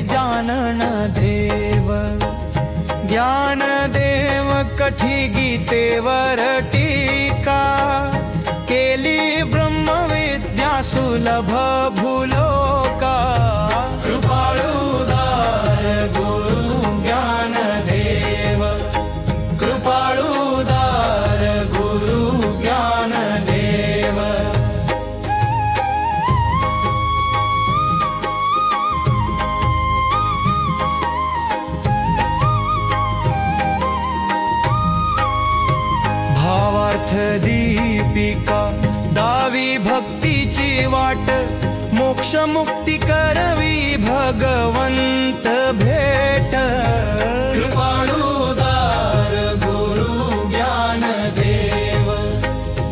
जानन देव। ज्ञानदेव कठी गीतेवर टीका, केली ब्रह्मविद्या सुलभ भूलोका। कृपाळुदार गुरु ज्ञानदेव, कृपाळुदार गुरु ज्ञानदेव। भावार्थ दीपिका दावी भक्तीची वाट, मोक्ष मुक्ती करवी भगवंत भेट। कृपाळुदार गुरु ज्ञानदेव,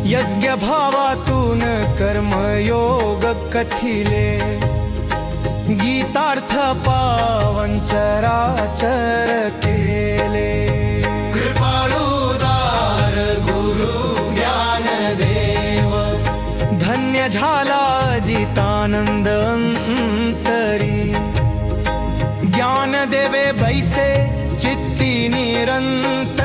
यज्ञ भावातून कर्मयोग कथिले, गीतार्थ पावन चराचर केले। कृपाळुदार गुरु ज्ञानदेव, धन्य झाला जितानंद अंतरी। ज्ञान देवे बैसे चित्ती निरंतर,